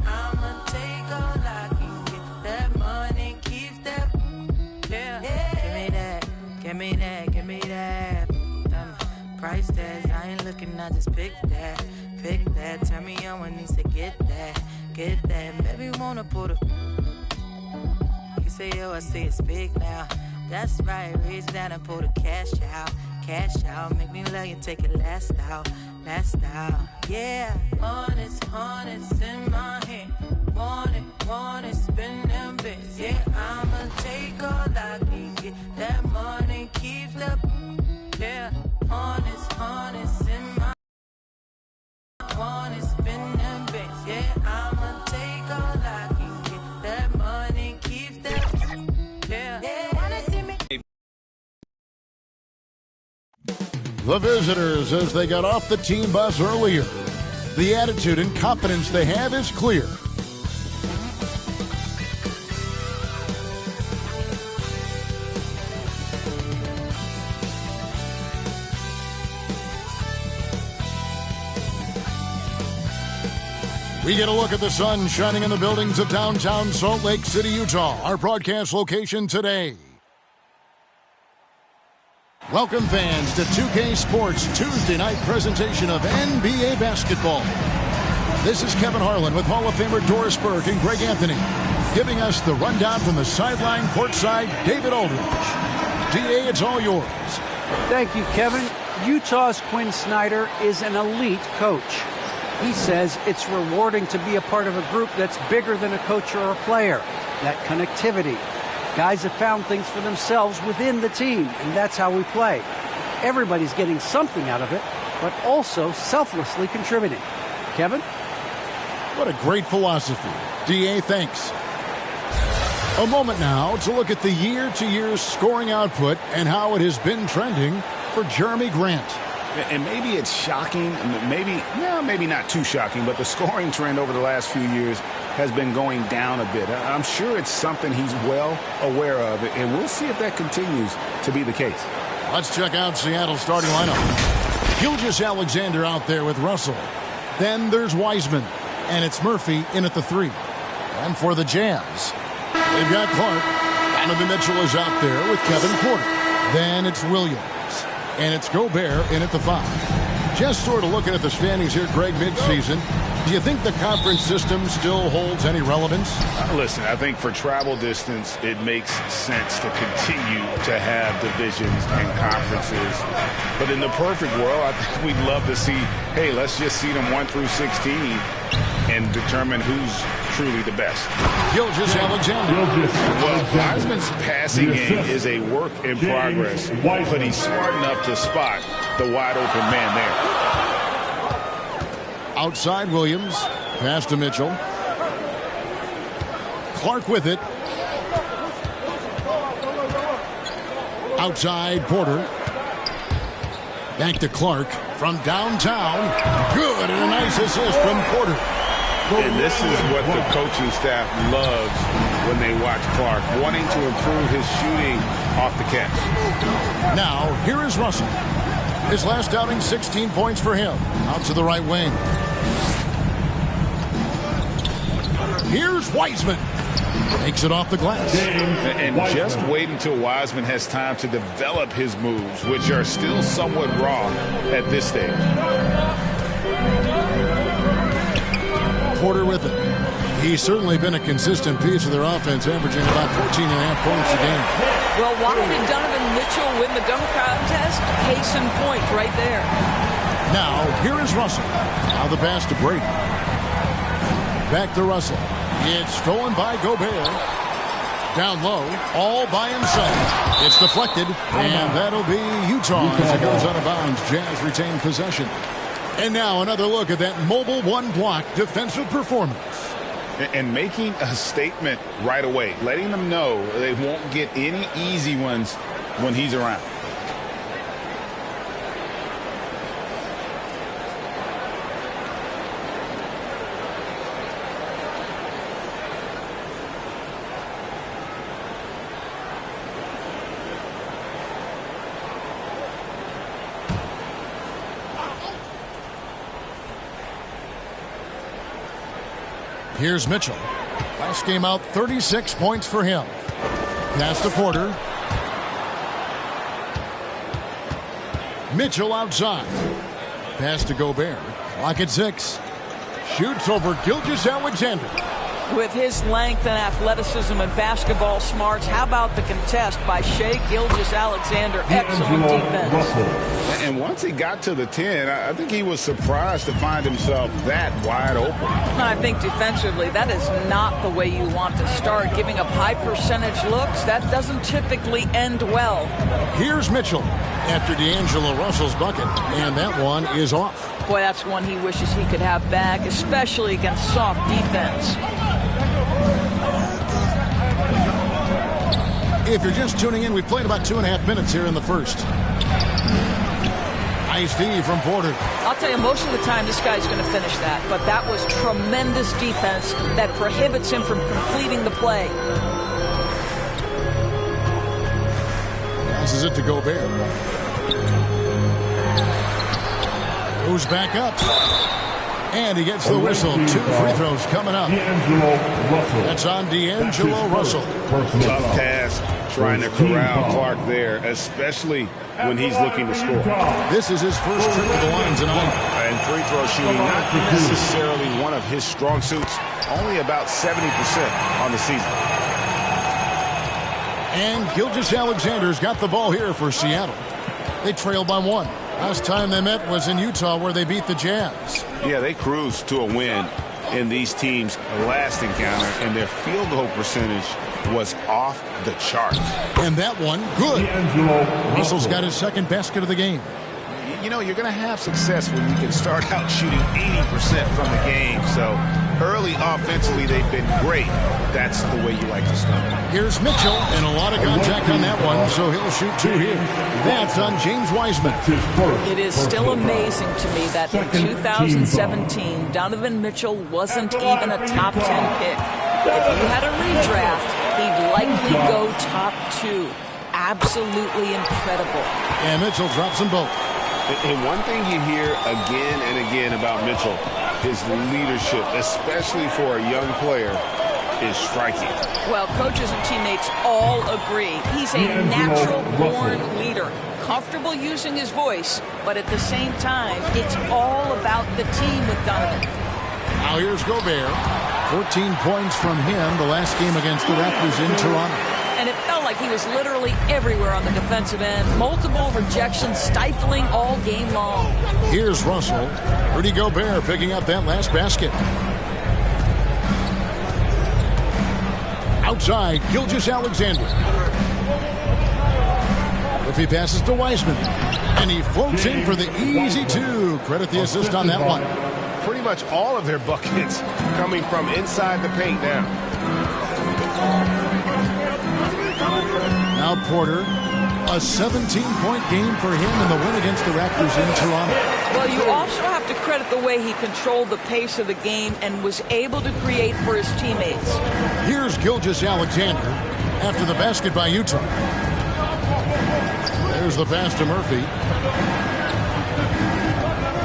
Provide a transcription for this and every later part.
I'ma take all I can get. That money keeps that. Yeah. Give me that, give me that, give me that. Price tags, I ain't looking, I just pick that. Pick that, turn me on when needs to get that. Get that, baby wanna put a. You say, yo, I say it's big now. That's right, reach down and pull the cash out. Cash out, make me love you, take it last out. Last out, yeah. Honest in my hand. Want it, spin them bits. Yeah, I'ma take all I can get. That money keeps the. Yeah, honest in my. Want it, spin them bits. Yeah, I'ma take all I can get. That money keeps the. Yeah, wanna see me. The visitors, as they got off the team bus earlier, the attitude and confidence they have is clear. We get a look at the sun shining in the buildings of downtown Salt Lake City, Utah, our broadcast location today. Welcome, fans, to 2K Sports Tuesday night presentation of NBA basketball. This is Kevin Harlan with Hall of Famer Doris Burke and Greg Anthony, giving us the rundown from the sideline courtside, David Aldridge. DA, it's all yours. Thank you, Kevin. Utah's Quinn Snyder is an elite coach. He says it's rewarding to be a part of a group that's bigger than a coach or a player. That connectivity. Guys have found things for themselves within the team, and that's how we play. Everybody's getting something out of it, but also selflessly contributing. Kevin? What a great philosophy. DA, thanks. A moment now to look at the year-to-year scoring output and how it has been trending for Jeremy Grant. And maybe it's shocking, maybe not too shocking, but the scoring trend over the last few years has been going down a bit. I'm sure it's something he's well aware of, and we'll see if that continues to be the case. Let's check out Seattle's starting lineup. Gilgeous-Alexander out there with Russell. Then there's Wiseman, and it's Murphy in at the 3. And for the Jazz, they've got Clark. Donovan Mitchell is out there with Kevin Porter. Then it's Williams. And it's Gobert in at the 5. Just sort of looking at the standings here, Greg, midseason. Do you think the conference system still holds any relevance? Listen, I think for travel distance, it makes sense to continue to have divisions and conferences. But in the perfect world, I think we'd love to see, hey, let's just see them 1 through 16 and determine who's truly the best. Gilgeous-Alexander. Well, Wiseman's passing game is a work in progress, but he's smart enough to spot the wide open man there. Outside Williams, pass to Mitchell. Clark with it. Outside Porter. Back to Clark from downtown. Good, and a nice assist from Porter. And this is what the coaching staff loves when they watch Clark, wanting to improve his shooting off the catch. Now, here is Russell. His last outing, 16 points for him. Out to the right wing. Here's Wiseman. Takes it off the glass. And just wait until Wiseman has time to develop his moves, which are still somewhat raw at this stage. Porter with it. He's certainly been a consistent piece of their offense, averaging about 14.5 points a game. Well, why did Donovan Mitchell win the dunk contest? Case in point right there. Now, here is Russell. Now the pass to Brady. Back to Russell. It's stolen by Gobert. Down low, all by himself. It's deflected, and that'll be Utah as it goes out of bounds. Jazz retain possession. And now another look at that mobile one-block defensive performance. And making a statement right away, letting them know they won't get any easy ones when he's around. Here's Mitchell. Last game out, 36 points for him. Pass to Porter. Mitchell outside. Pass to Gobert. Clock at 6. Shoots over Gilgeous-Alexander. With his length and athleticism and basketball smarts, how about the contest by Shai Gilgeous-Alexander? Excellent defense. And once he got to the 10, I think he was surprised to find himself that wide open. I think defensively, that is not the way you want to start. Giving up high percentage looks, that doesn't typically end well. Here's Mitchell after D'Angelo Russell's bucket, and that one is off. Boy, that's one he wishes he could have back, especially against soft defense. If you're just tuning in, we've played about 2.5 minutes here in the first. Nice D from Porter. I'll tell you, most of the time this guy's going to finish that, but that was tremendous defense that prohibits him from completing the play. Passes it to Gobert. Goes back up. And he gets the whistle. 2 free throws coming up. That's on D'Angelo Russell. Tough task trying to corral Clark there, especially when he's looking to score. This is his first trip to the line tonight. And free throw shooting, not necessarily one of his strong suits. Only about 70% on the season. And Gilgeous-Alexander's got the ball here for Seattle. They trail by 1. Last time they met was in Utah, where they beat the Jazz. Yeah, they cruised to a win in these teams' last encounter, and their field goal percentage was off the charts. And that one, good. Russell's got his second basket of the game. You know, you're going to have success when you can start out shooting 80% from the game. So early offensively, they've been great. That's the way you like to start. Here's Mitchell, and a lot of contact on that one, so he'll shoot 2 here. That's on James Wiseman. It is still amazing to me that in 2017, Donovan Mitchell wasn't even a top 10 pick. If you had a redraft, he'd likely go top 2. Absolutely incredible. And Mitchell drops them both. And one thing you hear again and again about Mitchell, his leadership, especially for a young player, is striking. Well, coaches and teammates all agree. He's a natural-born leader, comfortable using his voice, but at the same time, it's all about the team with Donovan. Now here's Gobert. 14 points from him the last game against the Raptors in Toronto. And it felt like he was literally everywhere on the defensive end. Multiple rejections, stifling all game long. Here's Russell. Rudy Gobert picking up that last basket. Outside, Gilgeous-Alexander. If he passes to Wiseman. And he floats in for the easy 2. Credit the assist on that one. Pretty much all of their buckets coming from inside the paint now. Now Porter, a 17-point game for him in the win against the Raptors in Toronto. Well, you also have to credit the way he controlled the pace of the game and was able to create for his teammates. Here's Gilgeous-Alexander after the basket by Utah. There's the pass to Murphy.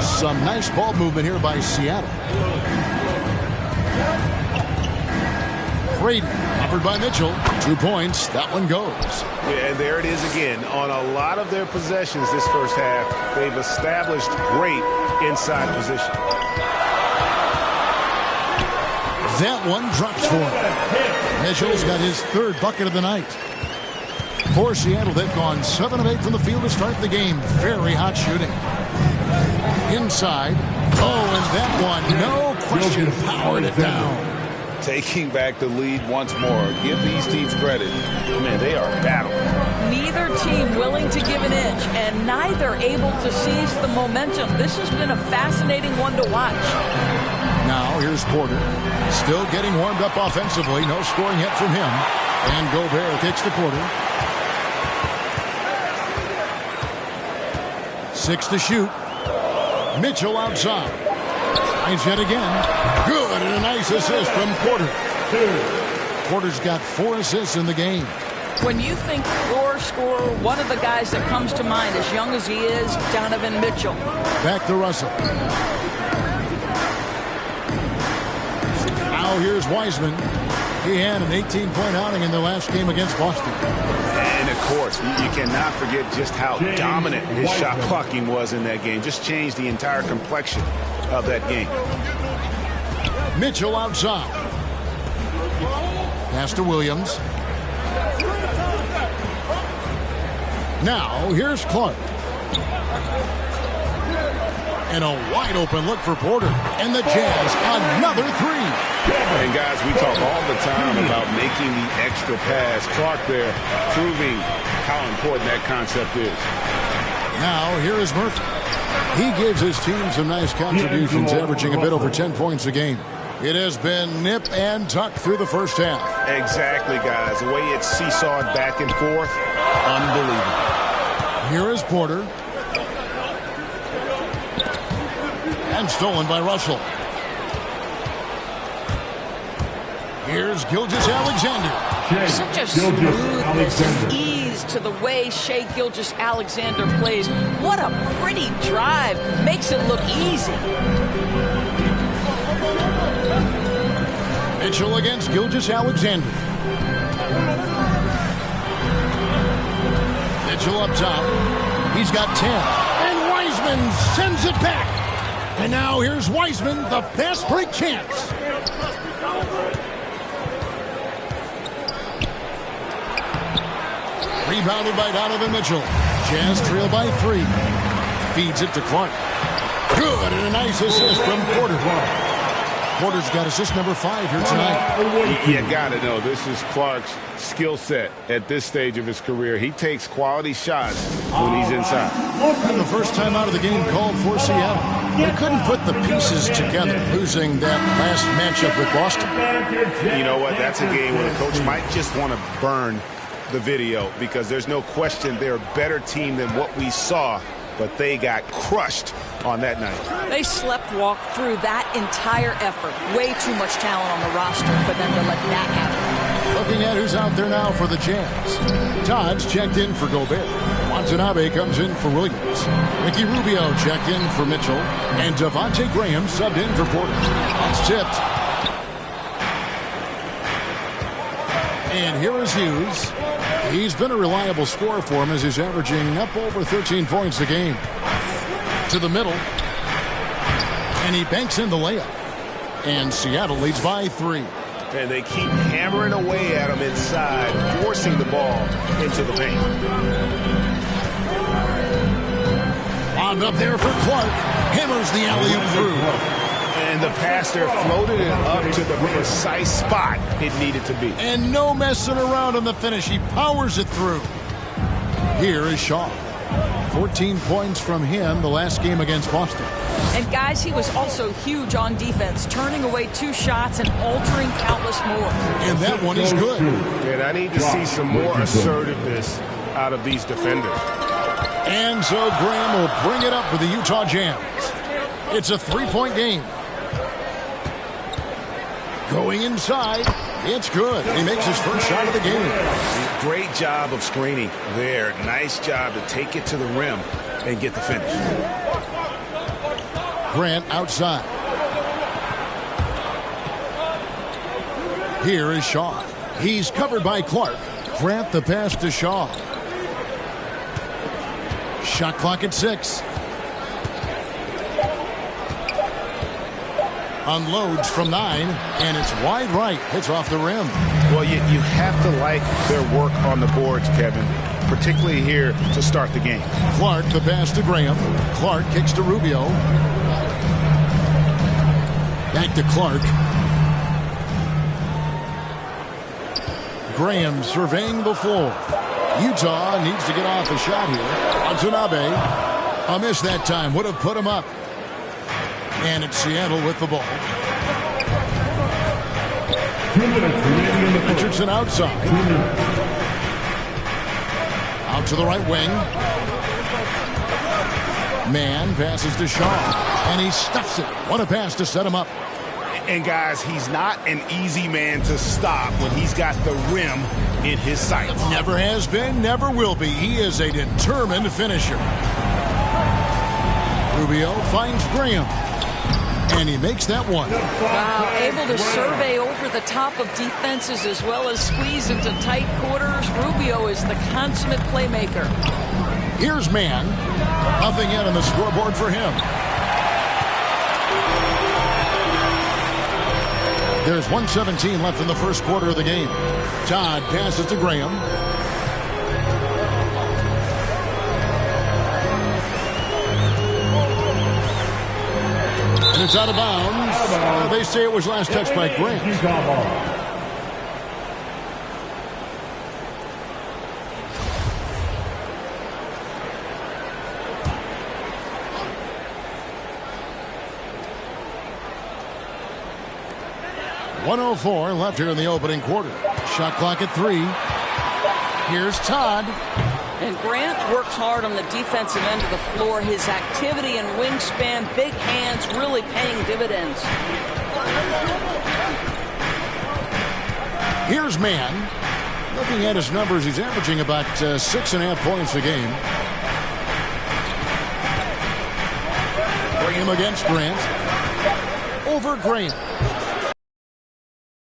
Some nice ball movement here by Seattle. Brady, covered by Mitchell. 2 points. That one goes. Yeah, and there it is again. On a lot of their possessions this first half, they've established great inside position. That one drops for him. Mitchell's got his 3rd bucket of the night. For Seattle, they've gone 7 of 8 from the field to start the game. Very hot shooting. Inside. Oh, and that one, no question, powered it down. Taking back the lead once more. Give these teams credit. Man, they are battling. Neither team willing to give an inch, and neither able to seize the momentum. This has been a fascinating one to watch. Now, here's Porter. Still getting warmed up offensively. No scoring yet from him. And Gobert kicks the quarter. 6 to shoot. Mitchell outside. Finds yet again. Good, and a nice assist from Porter. Porter's got 4 assists in the game. When you think floor scorer, one of the guys that comes to mind, as young as he is, Donovan Mitchell. Back to Russell. Now here's Wiseman. He had an 18-point outing in the last game against Boston. And, of course, you cannot forget just how dominant his shot blocking was in that game. Just changed the entire complexion of that game. Mitchell outside. Pass to Williams. Now here's Clark. And a wide open look for Porter. And the Jazz another three. And guys, we talk all the time about making the extra pass. Clark there proving how important that concept is. Now here is Murphy. He gives his team some nice contributions, averaging a bit over 10 points a game. It has been nip and tuck through the first half. Exactly, guys. The way it's seesawed back and forth, unbelievable. Here is Porter. And stolen by Russell. Here's Gilgeous-Alexander. Such a smoothness and ease to the way Shai Gilgeous-Alexander plays. What a pretty drive. Makes it look easy. Mitchell against Gilgeous-Alexander. Mitchell up top. He's got 10. And Wiseman sends it back. And now here's Wiseman, the fast break chance. Rebounded by Donovan Mitchell. Jazz trail by 3. Feeds it to Clark. Good, and a nice assist from Porter. Porter's got assist number 5 here tonight. You got to know, this is Clark's skill set at this stage of his career. He takes quality shots when he's inside. And the first time out of the game called for Seattle. They couldn't put the pieces together, losing that last matchup with Boston. You know what? That's a game where the coach might just want to burn the video because there's no question they're a better team than what we saw, but they got crushed on that night. They slept-walked through that entire effort. Way too much talent on the roster for them to let that happen. Looking at who's out there now for the Jazz. Todd's checked in for Gobert. Watanabe comes in for Williams. Ricky Rubio checked in for Mitchell. And Devontae Graham subbed in for Porter. That's tipped. And here is Hughes. He's been a reliable scorer for him as he's averaging up over 13 points a game. To the middle. And he banks in the layup. And Seattle leads by 3. And they keep hammering away at him inside, forcing the ball into the paint. Wound up there for Clark. Hammers the alley-oop through. And the pass there floated it up to the precise spot it needed to be. And no messing around on the finish. He powers it through. Here is Shaw. 14 points from him the last game against Boston. And guys, he was also huge on defense, turning away 2 shots and altering countless more. And that one is good. And I need to see some more assertiveness out of these defenders. And so Graham will bring it up for the Utah Jazz. It's a 3-point game. Going inside. It's good. He makes his first shot of the game. Great job of screening there. Nice job to take it to the rim and get the finish. Grant outside. Here is Shaw. He's covered by Clark. Grant the pass to Shaw. Shot clock at 6. Unloads from 9, and it's wide right. Hits off the rim. Well, you have to like their work on the boards, Kevin, particularly here to start the game. Clark, the pass to Graham. Clark kicks to Rubio. Back to Clark. Graham surveying the floor. Utah needs to get off a shot here. Watanabe. A miss that time. Would have put him up. And it's Seattle with the ball. Richardson outside. Out to the right wing. Man passes to Shaw. And he stuffs it. What a pass to set him up. And guys, he's not an easy man to stop when he's got the rim in his sights. Never has been, never will be. He is a determined finisher. Rubio finds Graham. And he makes that one. Wow, able to survey over the top of defenses as well as squeeze into tight quarters. Rubio is the consummate playmaker. Here's Mann. Nothing yet on the scoreboard for him. There's 1:17 left in the first quarter of the game. Todd passes to Graham. And it's out of bounds. They say it was last touched by Grant. .104 left here in the opening quarter. Shot clock at 3. Here's Todd. And Grant works hard on the defensive end of the floor. His activity and wingspan, big hands, really paying dividends. Here's Mann. Looking at his numbers, he's averaging about 6.5 points a game. Graham against Grant. Over Grant.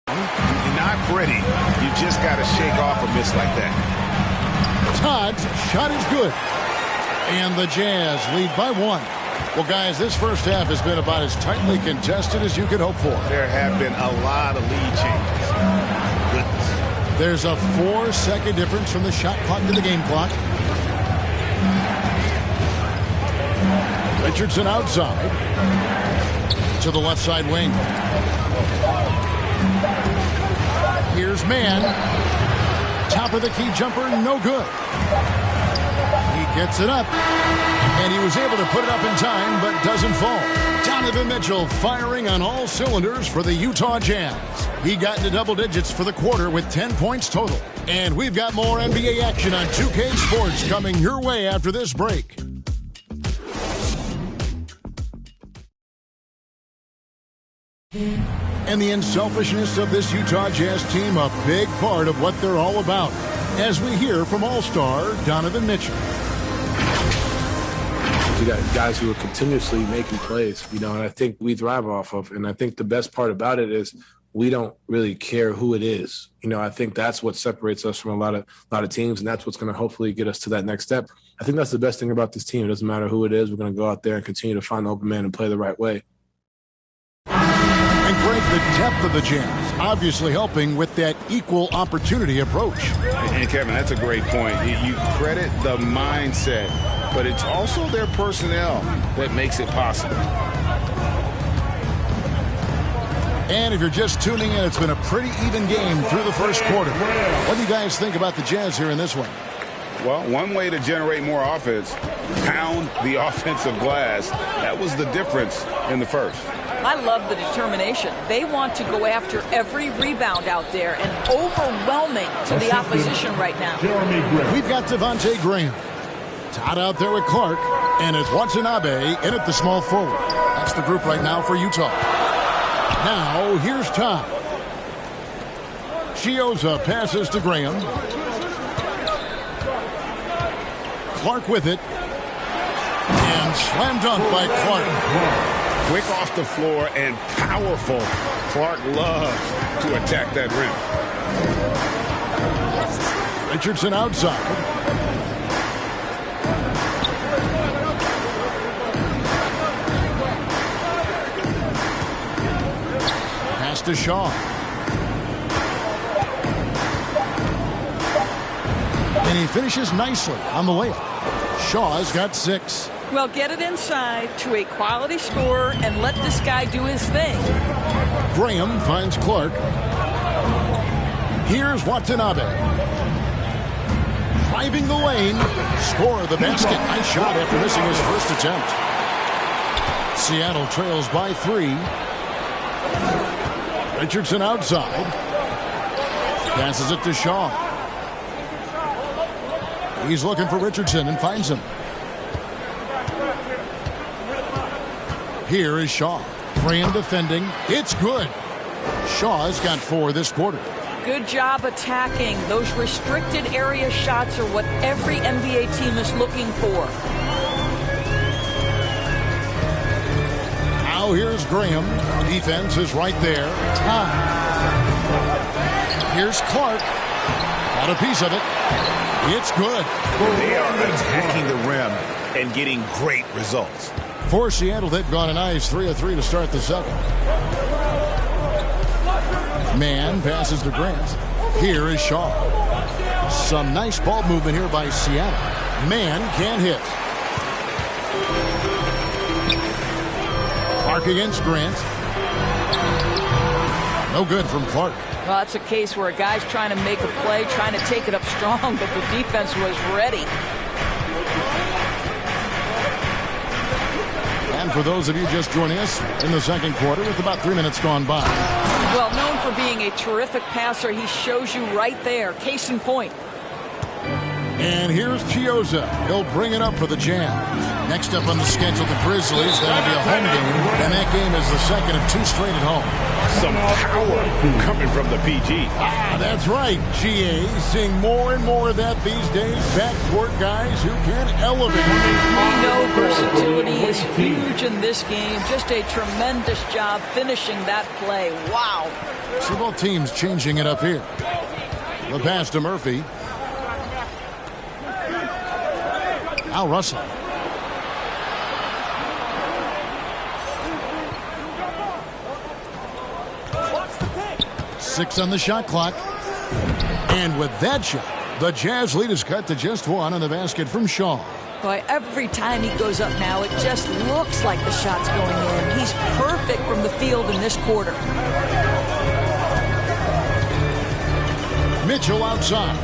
You're not pretty. You just got to shake off a miss like that. Todd's shot is good. And the Jazz lead by 1. Well, guys, this first half has been about as tightly contested as you could hope for. There have been a lot of lead changes. Goodness. There's a 4-second difference from the shot clock to the game clock. Richardson outside. To the left side wing. Here's Mann. Top of the key jumper, no good. He gets it up. And he was able to put it up in time, but doesn't fall. Donovan Mitchell firing on all cylinders for the Utah Jazz. He got into double digits for the quarter with 10 points total. And we've got more NBA action on 2K Sports coming your way after this break. And the unselfishness of this Utah Jazz team, a big part of what they're all about. As we hear from All-Star Donovan Mitchell. We got guys who are continuously making plays, and I think we thrive off of. And I think the best part about it is we don't really care who it is. I think that's what separates us from a lot of teams, and that's what's going to hopefully get us to that next step. I think that's the best thing about this team. It doesn't matter who it is. We're going to go out there and continue to find the open man and play the right way. And Greg, the depth of the Jazz obviously helping with that equal opportunity approach. And Kevin, that's a great point. You credit the mindset, but it's also their personnel that makes it possible. And if you're just tuning in, it's been a pretty even game through the first quarter. What do you guys think about the Jazz here in this one? Well, one way to generate more offense, pound the offensive glass. That was the difference in the first. I love the determination. They want to go after every rebound out there and overwhelming to the opposition right now. We've got Devontae Graham. Todd out there with Clark, and it's Watanabe in at the small forward. That's the group right now for Utah. Now, here's Todd. Chioza passes to Graham. Clark with it. And slam dunk by Clark. Quick off the floor and powerful. Clark loves to attack that rim. Richardson outside. Pass to Shaw. And he finishes nicely on the layup. Shaw's got 6. Well, get it inside to a quality scorer and let this guy do his thing. Graham finds Clark. Here's Watanabe. Driving the lane. Score the basket. Nice shot after missing his first attempt. Seattle trails by 3. Richardson outside. Passes it to Shaw. He's looking for Richardson and finds him. Here is Shaw. Graham defending. It's good. Shaw's got 4 this quarter. Good job attacking. Those restricted area shots are what every NBA team is looking for. Now here's Graham. Defense is right there. Here's Clark. Got a piece of it. It's good. They are attacking the rim and getting great results. For Seattle, they've gone a nice 3 of 3 to start the second. Man passes to Grant. Here is Shaw. Some nice ball movement here by Seattle. Man can't hit. Clark against Grant. No good from Clark. Well, that's a case where a guy's trying to make a play, trying to take it up strong, but the defense was ready. And for those of you just joining us in the second quarter with about 3 minutes gone by. Well, known for being a terrific passer, he shows you right there. Case in point. And here's Chiozza. He'll bring it up for the Jazz. Next up on the schedule, the Grizzlies. That'll be a home game, and that game is the second of 2 straight at home. Some power coming from the PG. That's right, GA. Seeing more and more of that these days. Backcourt guys who can elevate. We know versatility is huge in this game. Just a tremendous job finishing that play. Wow. So both teams changing it up here. The pass to Murphy. Now Russell. Six on the shot clock. And with that shot, the Jazz lead is cut to just 1 on the basket from Shaw. Boy, every time he goes up now, it just looks like the shot's going in. He's perfect from the field in this quarter. Mitchell outside.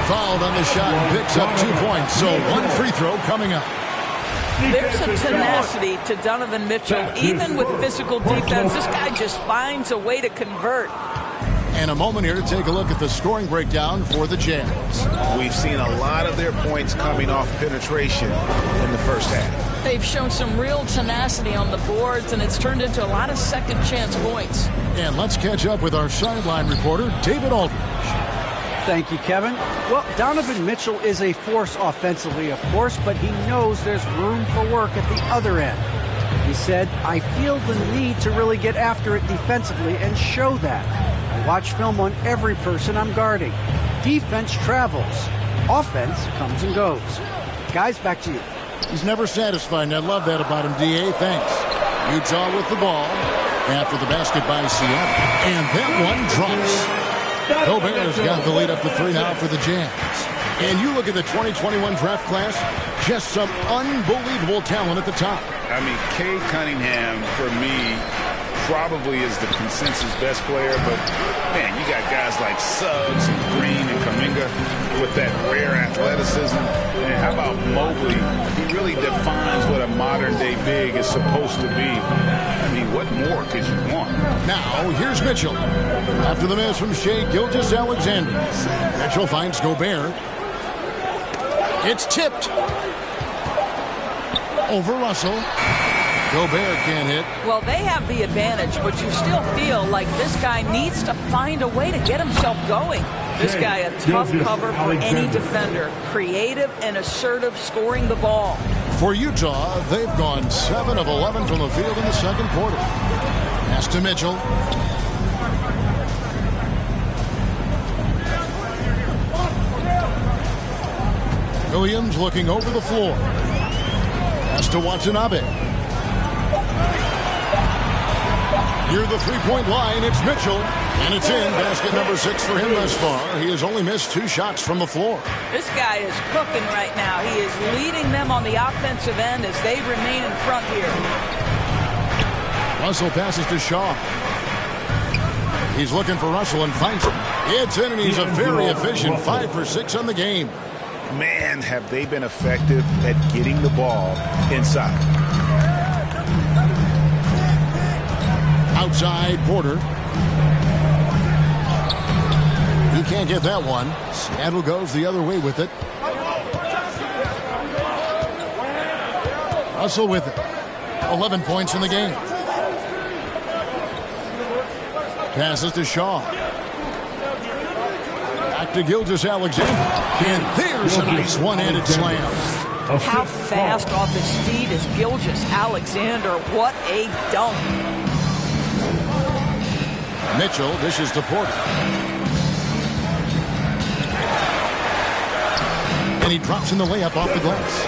Fouled on the shot and picks up 2 points. So 1 free throw coming up. There's a tenacity to Donovan Mitchell. Even with physical defense, this guy just finds a way to convert. And a moment here to take a look at the scoring breakdown for the Jazz. We've seen a lot of their points coming off penetration in the first half. They've shown some real tenacity on the boards, and it's turned into a lot of second chance points. And let's catch up with our sideline reporter, David Aldridge. Thank you, Kevin. Well, Donovan Mitchell is a force offensively, of course, but he knows there's room for work at the other end. He said, I feel the need to really get after it defensively and show that. I watch film on every person I'm guarding. Defense travels. Offense comes and goes. Guys, back to you. He's never satisfied, and I love that about him, D.A. Thanks. Utah with the ball after the basket by Seattle. And that one drops. Gobert's got the lead up to 3 now for the Jazz. And you look at the 2021 draft class, just some unbelievable talent at the top. I mean, Cade Cunningham, for me, probably is the consensus best player. But, man, you got guys like Suggs and Green and Kuminga with that rare athleticism. And how about Mobley? He really defines what a modern-day big is supposed to be. I mean, what more could you want? Now, here's Mitchell. After the miss from Shai Gilgeous-Alexander. Mitchell finds Gobert. It's tipped. Over Russell. Gobert can't hit. Well, they have the advantage, but you still feel like this guy needs to find a way to get himself going. This guy, a tough cover for any defender. Creative and assertive, scoring the ball. For Utah, they've gone 7 of 11 from the field in the second quarter. Pass to Mitchell. Williams looking over the floor. Pass to Watanabe. Near the three-point line, it's Mitchell. And it's in. Basket number 6 for him thus far. He has only missed 2 shots from the floor. This guy is cooking right now. He is leading them on the offensive end as they remain in front here. Russell passes to Shaw. He's looking for Russell and finds him. It's in, and he's a very efficient 5 for 6 on the game. Man, have they been effective at getting the ball inside. Outside, Porter. He can't get that one. Seattle goes the other way with it. Russell with it. 11 points in the game. Passes to Shaw. Back to Gilgeous-Alexander. And there's a nice one-handed slam. How fast off his feet is Gilgeous-Alexander. What a dunk. Mitchell dishes to Porter. And he drops in the layup off the glass.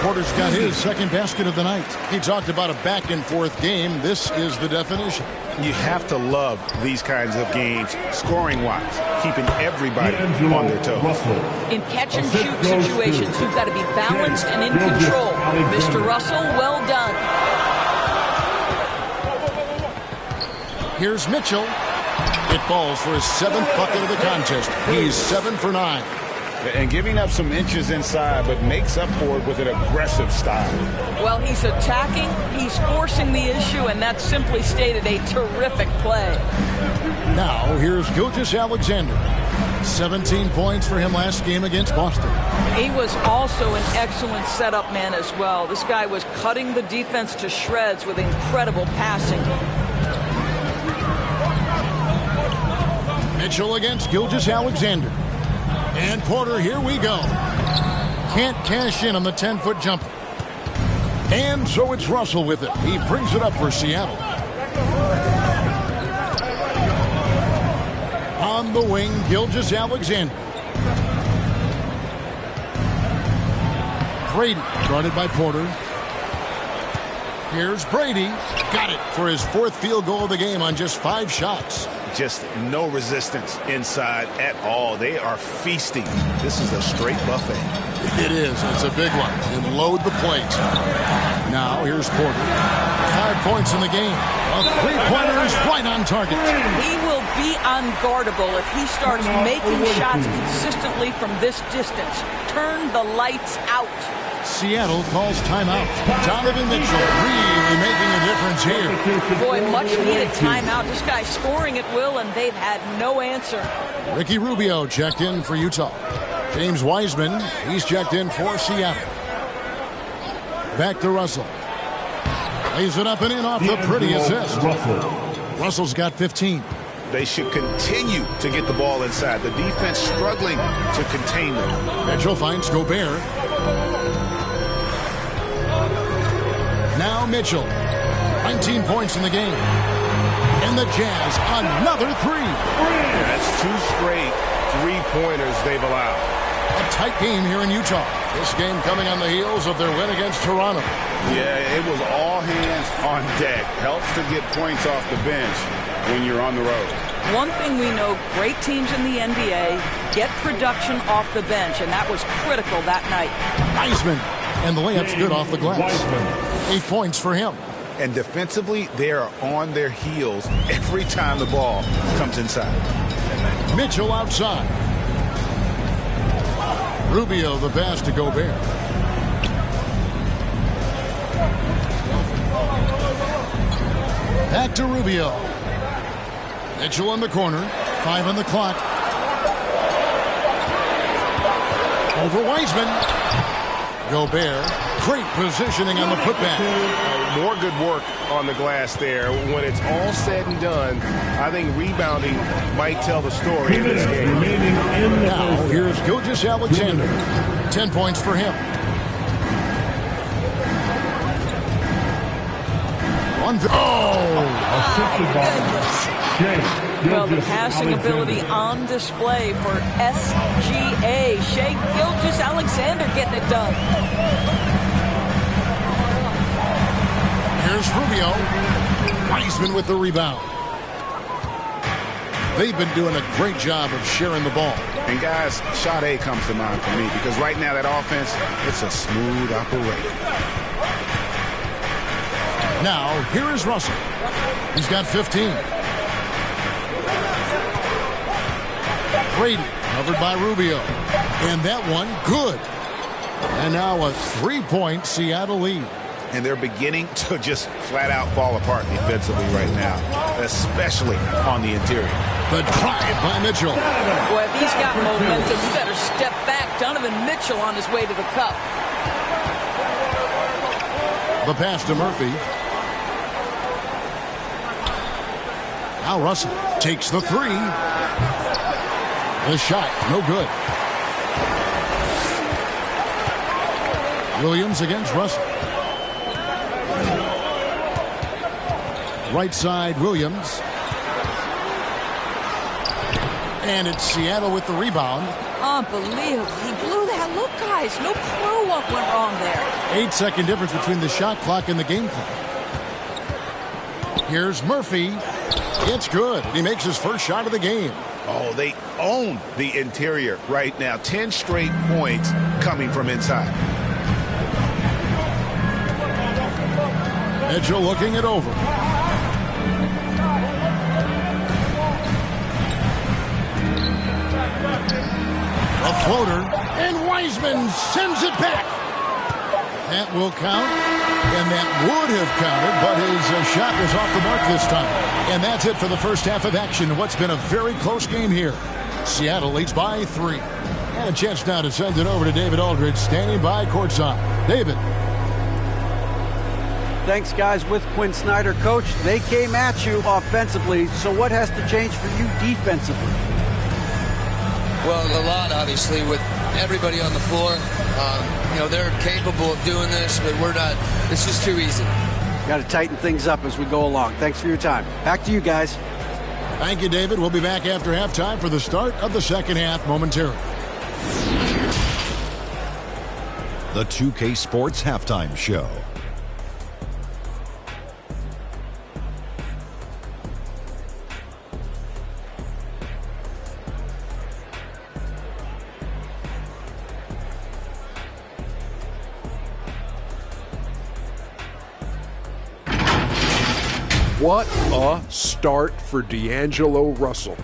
Porter's got his second basket of the night. He talked about a back-and-forth game. This is the definition. You have to love these kinds of games, scoring-wise, keeping everybody on their toes. In catch-and-shoot situations, you've got to be balanced and in control. Mr. Russell, well done. Here's Mitchell. It falls for his 7th bucket of the contest. He's 7 for 9. And giving up some inches inside, but makes up for it with an aggressive style. Well, he's attacking, he's forcing the issue, and that's simply stated a terrific play. Now, here's Gilgeous-Alexander. 17 points for him last game against Boston. He was also an excellent setup man as well. This guy was cutting the defense to shreds with incredible passing. Mitchell against Gilgeous-Alexander. And Porter, here we go. Can't cash in on the 10-foot jumper. And so it's Russell with it. He brings it up for Seattle. On the wing, Gilgeous-Alexander. Brady, guarded by Porter. Here's Brady. Got it for his 4th field goal of the game on just 5 shots. Just no resistance inside at all. They are feasting. This is a straight buffet. It is. It's a big one. And load the plate. Now, here's Porter. 5 points in the game. A 3-pointer is right on target. He will be unguardable if he starts making shots consistently from this distance. Turn the lights out. Seattle calls timeout. Donovan Mitchell really making a difference here. Boy, much needed timeout. This guy's scoring at will, and they've had no answer. Ricky Rubio checked in for Utah. James Wiseman, he's checked in for Seattle. Back to Russell. Lays it up and in off the pretty assist. Russell's got 15. They should continue to get the ball inside. The defense struggling to contain them. Mitchell finds Gobert. Now Mitchell. 19 points in the game. And the Jazz, another 3. That's 2 straight 3-pointers they've allowed. A tight game here in Utah. This game coming on the heels of their win against Toronto. Yeah, it was all hands on deck. Helps to get points off the bench when you're on the road. One thing we know, great teams in the NBA get production off the bench, and that was critical that night. Wiseman, and the layup's good off the glass. 8 points for him. And defensively, they are on their heels every time the ball comes inside. Mitchell outside. Rubio the pass to Gobert. Back to Rubio. Mitchell in the corner. 5 on the clock. Over Wiseman. Gobert. Great positioning on the putback. More good work on the glass there. When it's all said and done, I think rebounding might tell the story in this game. Now, here's Gilgeous-Alexander. 10 points for him. Well, the passing ability on display for SGA. Shai Gilgeous-Alexander getting it done. Here's Rubio. Wiseman with the rebound. They've been doing a great job of sharing the ball. And guys, shot A comes to mind for me because right now that offense, it's a smooth operation. Now, here is Russell. He's got 15. Brady, covered by Rubio. And that one, good. And now a 3-point Seattle lead. And they're beginning to just flat out fall apart defensively right now, especially on the interior. The drive by Mitchell. Boy, if he's got momentum, you better step back. Donovan Mitchell on his way to the cup. The pass to Murphy. Now Russell takes the 3. The shot, no good. Williams against Russell. Right side, Williams. And it's Seattle with the rebound. Unbelievable. He blew that. Look, guys, no clue what went wrong there. 8-second difference between the shot clock and the game clock. Here's Murphy. It's good. He makes his first shot of the game. Oh, they own the interior right now. 10 straight points coming from inside. Mitchell looking it over. A floater, and Wiseman sends it back. That will count, and that would have counted, but his shot was off the mark this time. And that's it for the first half of action in what's been a very close game here. Seattle leads by 3. And a chance now to send it over to David Aldridge, standing by courtside. David. Thanks, guys. With Quinn Snyder, coach, they came at you offensively. So what has to change for you defensively? Well, a lot, obviously, with everybody on the floor. They're capable of doing this, but we're not. It's just too easy. Got to tighten things up as we go along. Thanks for your time. Back to you guys. Thank you, David. We'll be back after halftime for the start of the second half momentarily. The 2K Sports Halftime Show. What a start for D'Angelo Russell.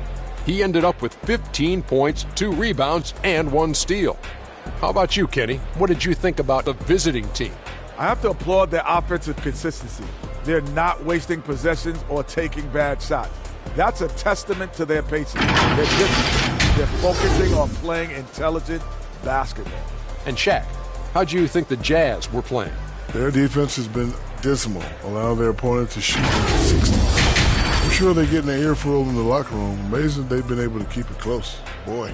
He ended up with 15 points, 2 rebounds, and 1 steal. How about you, Kenny? What did you think about the visiting team? I have to applaud their offensive consistency. They're not wasting possessions or taking bad shots. That's a testament to their pacing. They're disciplined. They're focusing on playing intelligent basketball. And Shaq, how'd you think the Jazz were playing? Their defense has been dismal, allowing their opponent to shoot 60. I'm sure they're getting their earful in the locker room. Amazing they've been able to keep it close. Boy.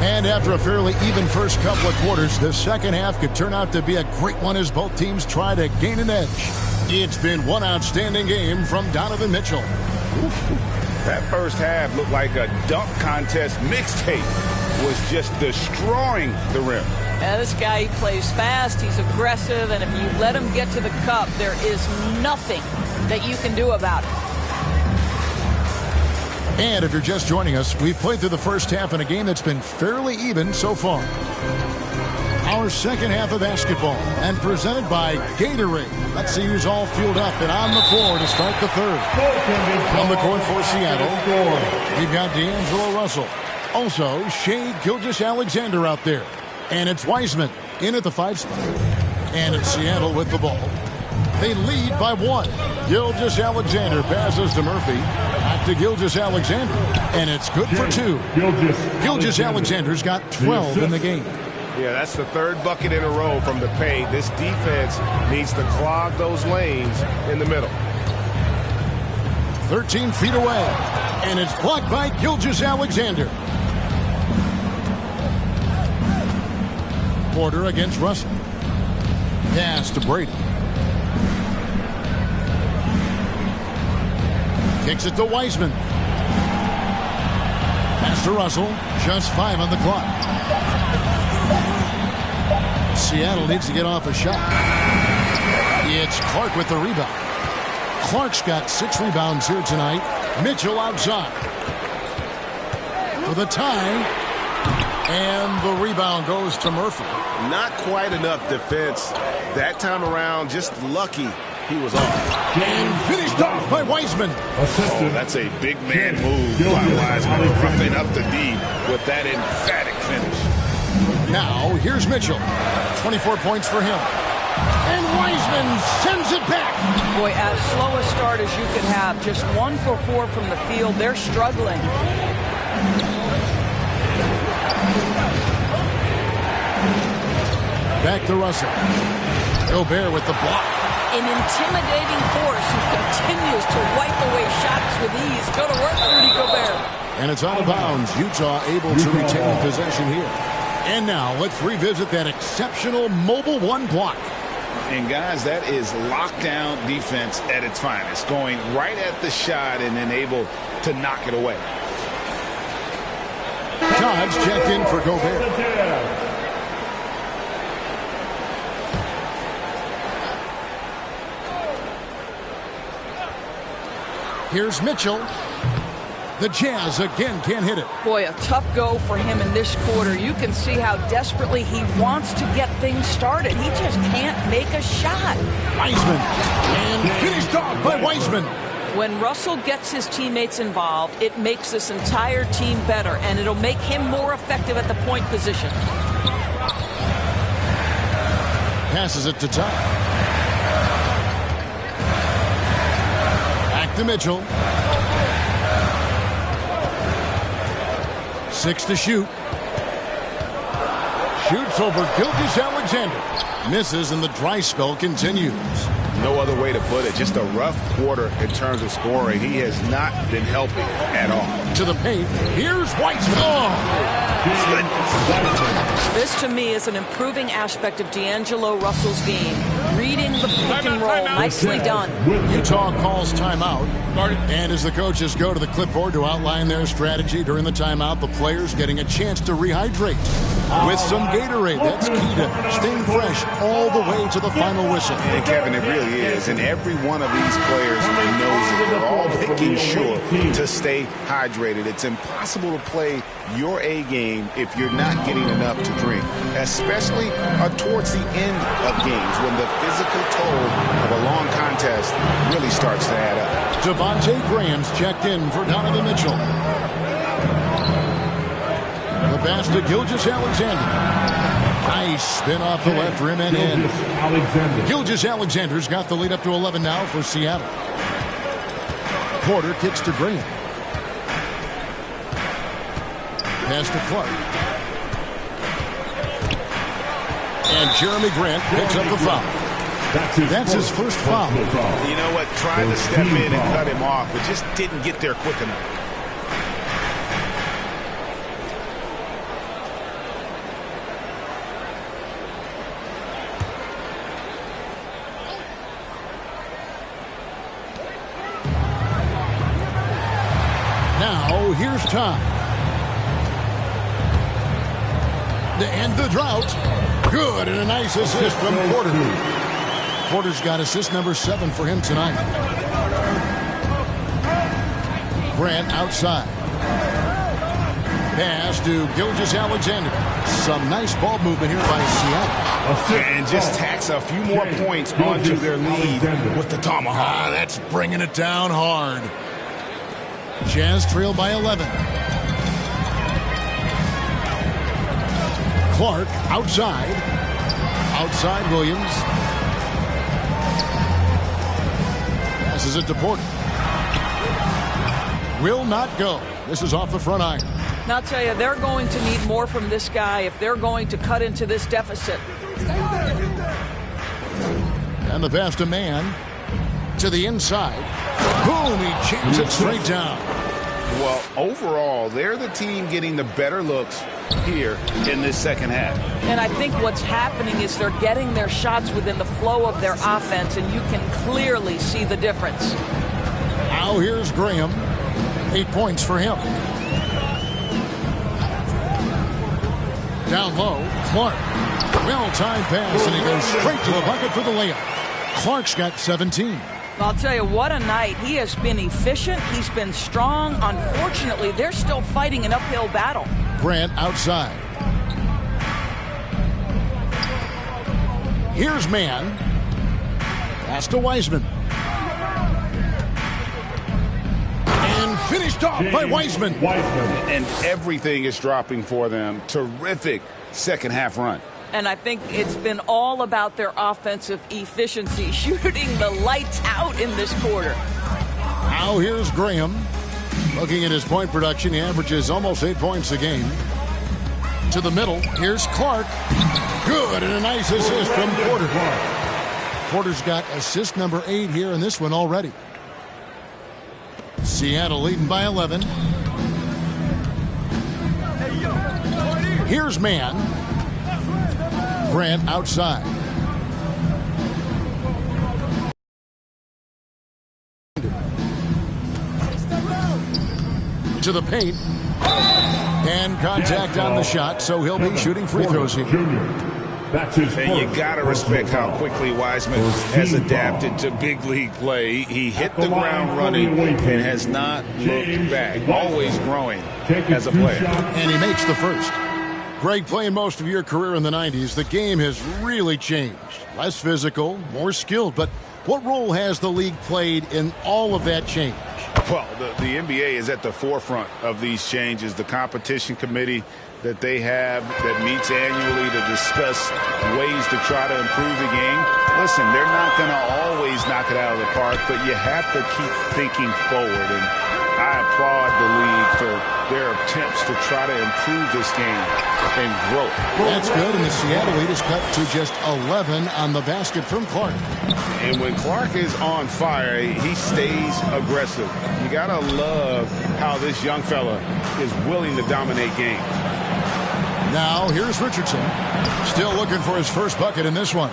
And after a fairly even first couple of quarters, the second half could turn out to be a great one as both teams try to gain an edge. It's been one outstanding game from Donovan Mitchell. That first half looked like a dunk contest mixtape. Was just destroying the rim. Now, this guy, he plays fast, he's aggressive, and if you let him get to the cup, there is nothing that you can do about it. And if you're just joining us, we've played through the first half in a game that's been fairly even so far. Our second half of basketball, and presented by Gatorade. Let's see who's all fueled up and on the floor to start the third. From the court for Seattle, we've got D'Angelo Russell. Also, Shai Gilgeous-Alexander out there. And it's Wiseman in at the 5 spot. And it's Seattle with the ball. They lead by 1. Gilgeous-Alexander passes to Murphy. Back to Gilgeous-Alexander. And it's good for 2. Gilgeous-Alexander's got 12 in the game. Yeah, that's the third bucket in a row from the paint. This defense needs to clog those lanes in the middle. 13 feet away. And it's blocked by Gilgeous-Alexander. Porter against Russell. Pass to Brady. Kicks it to Wiseman. Pass to Russell. Just 5 on the clock. Seattle needs to get off a shot. It's Clark with the rebound. Clark's got 6 rebounds here tonight. Mitchell outside. For the tie. And the rebound goes to Murphy. Not quite enough defense that time around. Just lucky he was off. And finished off by Wiseman. Oh, that's a big man move by Wiseman. Roughing up the D with that emphatic finish. Now, here's Mitchell. 24 points for him. And Wiseman sends it back. Boy, as slow a start as you can have. Just 1 for 4 from the field. They're struggling. Back to Russell. Gobert with the block. An intimidating force who continues to wipe away shots with ease. Go to work, Rudy Gobert. And it's out of bounds. Utah able to retain possession here. And now let's revisit that exceptional mobile one block. And guys, that is lockdown defense at its finest. Going right at the shot and then able to knock it away. Todd's checked in for Gobert. Here's Mitchell. The Jazz again can't hit it. Boy, a tough go for him in this quarter. You can see how desperately he wants to get things started. He just can't make a shot. Wiseman. And finished off by Wiseman. When Russell gets his teammates involved, it makes this entire team better, and it'll make him more effective at the point position. Passes it to Todd. Back to Mitchell. 6 to shoot. Shoots over Gilgeous-Alexander. Misses, and the dry spell continues. No other way to put it. Just a rough quarter in terms of scoring. He has not been helping at all. To the paint. Here's Wiseman. Oh! This, to me, is an improving aspect of D'Angelo Russell's game. Reading the pick and roll. Nicely done. Utah calls timeout. And as the coaches go to the clipboard to outline their strategy during the timeout, the players getting a chance to rehydrate with some Gatorade. That's key to staying fresh all the way to the final whistle. And Kevin, it really is. And every one of these players knows that they're all making sure to stay hydrated. It's impossible to play your A game if you're not getting enough to drink, especially towards the end of games when the physical toll of a long contest really starts to add up. Devontae Graham's checked in for Donovan Mitchell. The pass to Gilgeous-Alexander. Nice spin off the left rim and in. Gilgeous-Alexander's got the lead up to 11 now for Seattle. Porter kicks to Graham. Pass to Clark. And Jeremy Grant picks up the foul. That's his first foul. You know what? Tried to step in and cut him off, but just didn't get there quick enough. Now, here's Tom. To end the drought. Good, and a nice assist from Porter. Porter's got assist number 7 for him tonight. Grant outside. Pass to Gilgeous-Alexander. Some nice ball movement here by Seattle. And just tacks a few more points onto their lead with the tomahawk. That's bringing it down hard. Jazz trail by 11. Clark outside. Outside Williams. Passes it to Porter. Will not go. This is off the front iron. And I'll tell you, they're going to need more from this guy if they're going to cut into this deficit. And the pass to Man. To the inside. Boom, he jams it straight down. Well, overall, they're the team getting the better looks here in this second half. And I think what's happening is they're getting their shots within the flow of their offense, and you can clearly see the difference. Now here's Graham. 8 points for him. Down low, Clark. Well-timed pass, and he goes straight to the bucket for the layup. Clark's got 17. I'll tell you, what a night. He has been efficient. He's been strong. Unfortunately, they're still fighting an uphill battle. Grant outside. Here's Man. Pass to Wiseman. And finished off by Wiseman. And everything is dropping for them. Terrific second half run. And I think it's been all about their offensive efficiency, shooting the lights out in this quarter. Now here's Graham. Looking at his point production, he averages almost 8 points a game. To the middle, here's Clark. Good, and a nice assist from Porter. Porter's got assist number 8 here in this one already. Seattle leading by 11. Here's man. Grant outside. To the paint. And contact on the shot, so he'll be shooting free throws here. And you got to respect how quickly Wiseman has adapted to big league play. He hit the ground running and has not looked back, always growing as a player. And he makes the first. Greg, playing most of your career in the 90s, the game has really changed. Less physical, more skilled, but what role has the league played in all of that change? Well, the NBA is at the forefront of these changes. The competition committee that they have that meets annually to discuss ways to try to improve the game. Listen, they're not going to always knock it out of the park, but you have to keep thinking forward. And I applaud the league for their attempts to try to improve this game and grow it. That's good, and the Seattle lead is cut to just 11 on the basket from Clark. And when Clark is on fire, he stays aggressive. You got to love how this young fella is willing to dominate games. Now, here's Richardson. Still looking for his first bucket in this one.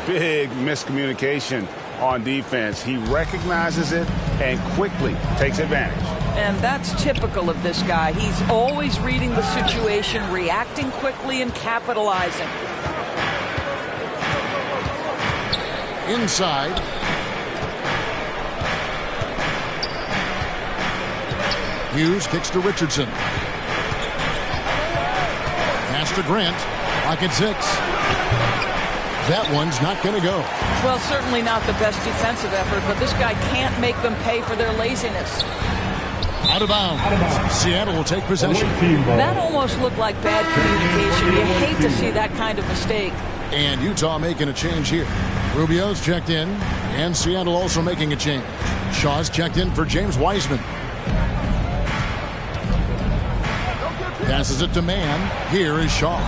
Big miscommunication on defense. He recognizes it and quickly takes advantage. And that's typical of this guy. He's always reading the situation, reacting quickly, and capitalizing. Inside. Hughes kicks to Richardson. Pass to Grant. Pocket 6. That one's not going to go. Well, certainly not the best defensive effort, but this guy can't make them pay for their laziness. Out of bounds. Seattle will take possession. That almost looked like bad communication. You hate to see that kind of mistake. And Utah making a change here. Rubio's checked in, and Seattle also making a change. Shaw's checked in for James Wiseman. Passes it to Mann. Here is Shaw.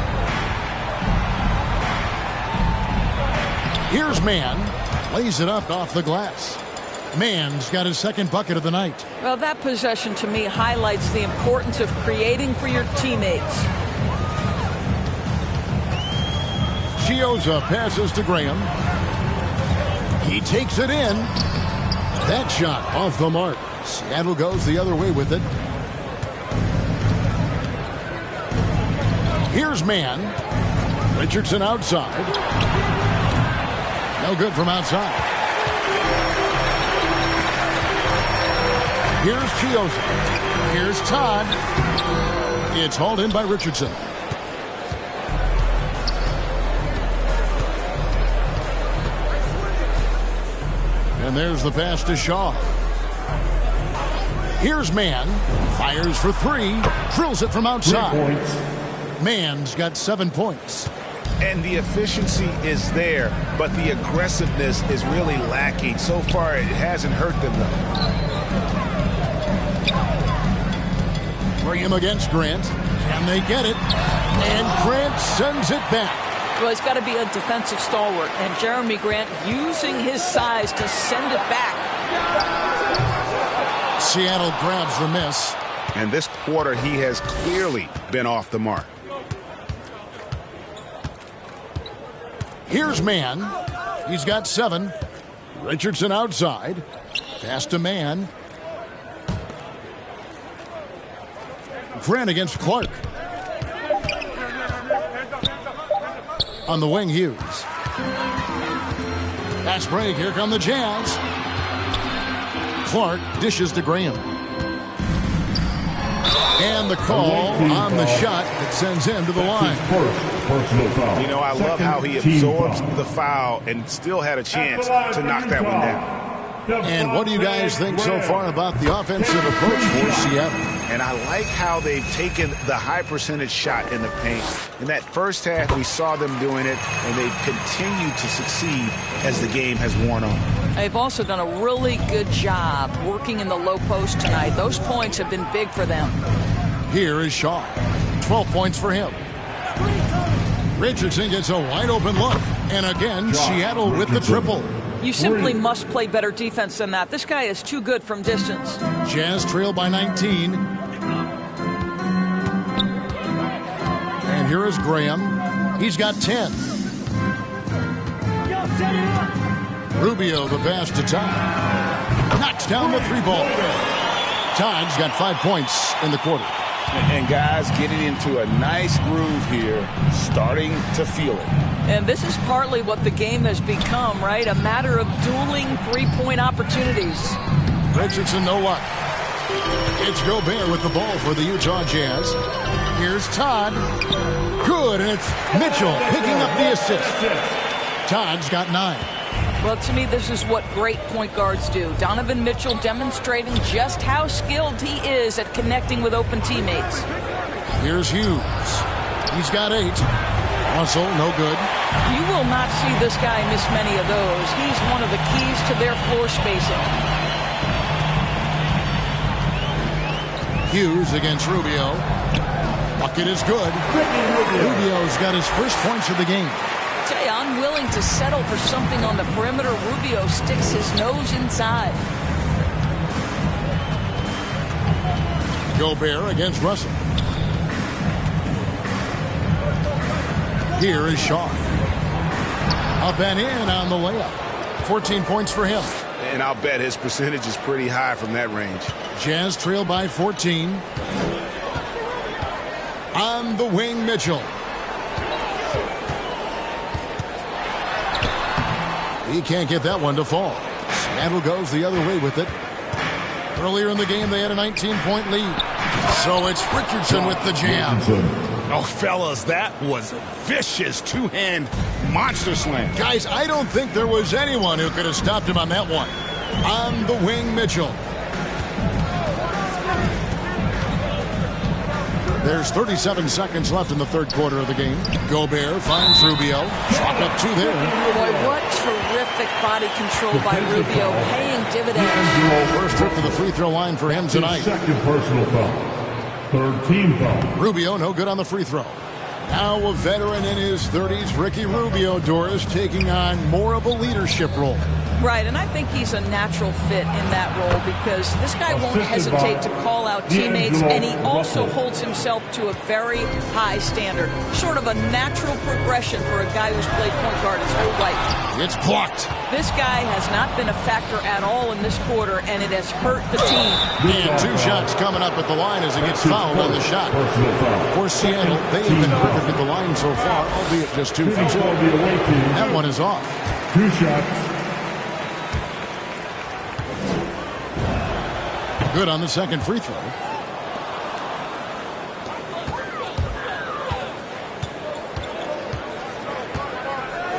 Here's Mann. Lays it up off the glass. Mann's got his second bucket of the night. Well, that possession to me highlights the importance of creating for your teammates. Chioza passes to Graham. He takes it in. That shot off the mark. Seattle goes the other way with it. Here's Mann. Richardson outside. No good from outside. Here's Chioza. Here's Todd. It's hauled in by Richardson. And there's the pass to Shaw. Here's Mann. Fires for 3. Drills it from outside. Mann's got 7 points. And the efficiency is there, but the aggressiveness is really lacking. So far, it hasn't hurt them, though. Graham against Grant. Can they get it? And Grant sends it back. Well, he's got to be a defensive stalwart, and Jeremy Grant using his size to send it back. Seattle grabs the miss. And this quarter, he has clearly been off the mark. Here's Mann. He's got 7. Richardson outside. Pass to Mann. Grant against Clark. On the wing, Hughes. Pass break. Here come the Jazz. Clark dishes to Graham. And the call on the shot that sends him to the line. You know, I love how he absorbs the foul and still had a chance to knock that one down. And what do you guys think so far about the offensive approach for Seattle? And I like how they've taken the high percentage shot in the paint. In that first half, we saw them doing it, and they've continued to succeed as the game has worn on. They've also done a really good job working in the low post tonight. Those points have been big for them. Here is Shaw. 12 points for him. Richardson gets a wide open look. And again, Seattle with the triple. You simply must play better defense than that. This guy is too good from distance. Jazz trail by 19. And here is Graham. He's got 10. Rubio, the pass to Todd. Knocks down the three ball. Todd's got 5 points in the quarter. And guys getting into a nice groove here, starting to feel it. And this is partly what the game has become, right? A matter of dueling three-point opportunities. Richardson, no luck. It's Gobert with the ball for the Utah Jazz. Here's Todd. Good, and it's Mitchell picking up the assist. Todd's got 9. Well, to me, this is what great point guards do. Donovan Mitchell demonstrating just how skilled he is at connecting with open teammates. Here's Hughes. He's got 8. Russell, no good. You will not see this guy miss many of those. He's one of the keys to their floor spacing. Hughes against Rubio. Bucket is good. Rubio's got his first points of the game. I tell you, I'm willing to settle for something on the perimeter. Rubio sticks his nose inside. Gobert against Russell. Here is Shaw. Up and in on the layup. 14 points for him. And I'll bet his percentage is pretty high from that range. Jazz trail by 14. On the wing, Mitchell. He can't get that one to fall. Seattle goes the other way with it. Earlier in the game, they had a 19-point lead. So it's Richardson with the jam. Oh, fellas, that was a vicious two-hand monster slam. Guys, I don't think there was anyone who could have stopped him on that one. On the wing, Mitchell. There's 37 seconds left in the third quarter of the game. Gobert finds Rubio. Chalk up 2 there. Boy, what terrific body control by Rubio, paying dividends. First trip to the free throw line for him tonight. Second personal foul. Third team foul. Rubio no good on the free throw. Now a veteran in his 30s, Ricky Rubio, Doris, taking on more of a leadership role. Right, and I think he's a natural fit in that role because this guy won't hesitate to call out teammates, and he also holds himself to a very high standard. Sort of a natural progression for a guy who's played point guard his whole life. It's blocked. This guy has not been a factor at all in this quarter, and it has hurt the team. And 2 shots coming up at the line as he gets fouled on the shot. For Seattle, they have been perfect at the line so far, albeit just 2 for 2. That one is off. 2 shots. Good on the second free throw.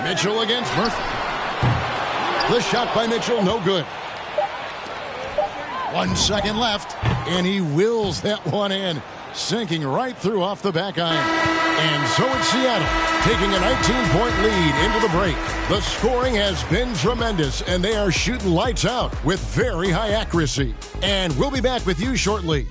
Mitchell against Murphy. The shot by Mitchell, no good. 1 second left, and he wills that one in, sinking right through off the back iron. And so it's Seattle, taking a 19-point lead into the break. The scoring has been tremendous, and they are shooting lights out with very high accuracy. And we'll be back with you shortly.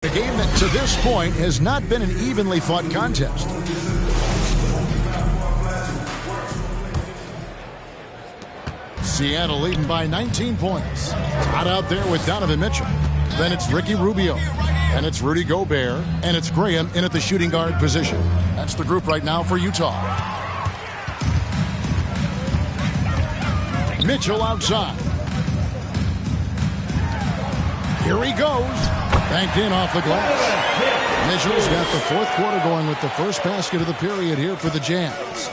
A game that to this point has not been an evenly fought contest. Seattle leading by 19 points. Hot out there with Donovan Mitchell. Then it's Ricky Rubio. And it's Rudy Gobert. And it's Graham in at the shooting guard position. That's the group right now for Utah. Mitchell outside. Here he goes. Banked in off the glass. Mitchell's got the fourth quarter going with the first basket of the period here for the Jazz.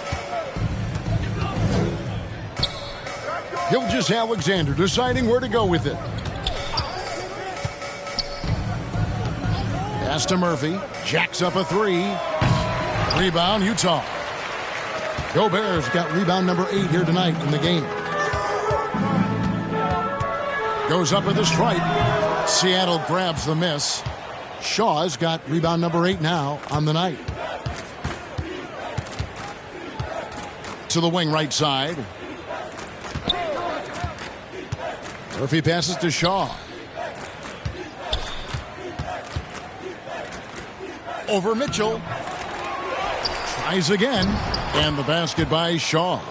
Gilgeous-Alexander deciding where to go with it. Pass to Murphy. Jacks up a 3. Rebound, Utah. Gobert's got rebound number 8 here tonight in the game. Goes up with a strike. Seattle grabs the miss. Shaw's got rebound number 8 now on the night. To the wing right side. Murphy passes to Shaw. Over Mitchell. Tries again. And the basket by Shaw.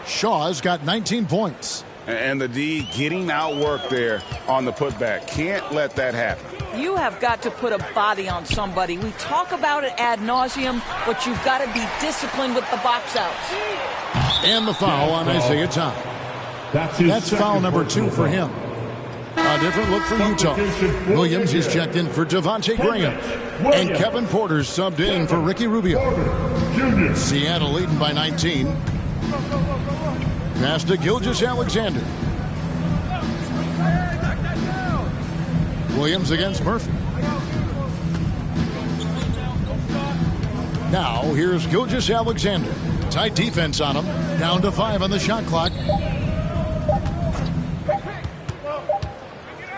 Shaw's got 19 points. And the D getting outworked there on the putback. Can't let that happen. You have got to put a body on somebody. We talk about it ad nauseum, but you've got to be disciplined with the box outs. And the foul on Isaiah Todd. That's foul number 2 for him. A different look for Utah. Williams is checked in for Devontae Graham. And Kevin Porter's subbed in for Ricky Rubio. Seattle leading by 19. Pass to Gilgeous-Alexander. Williams against Murphy. Now here's Gilgeous-Alexander. Tight defense on him. Down to 5 on the shot clock.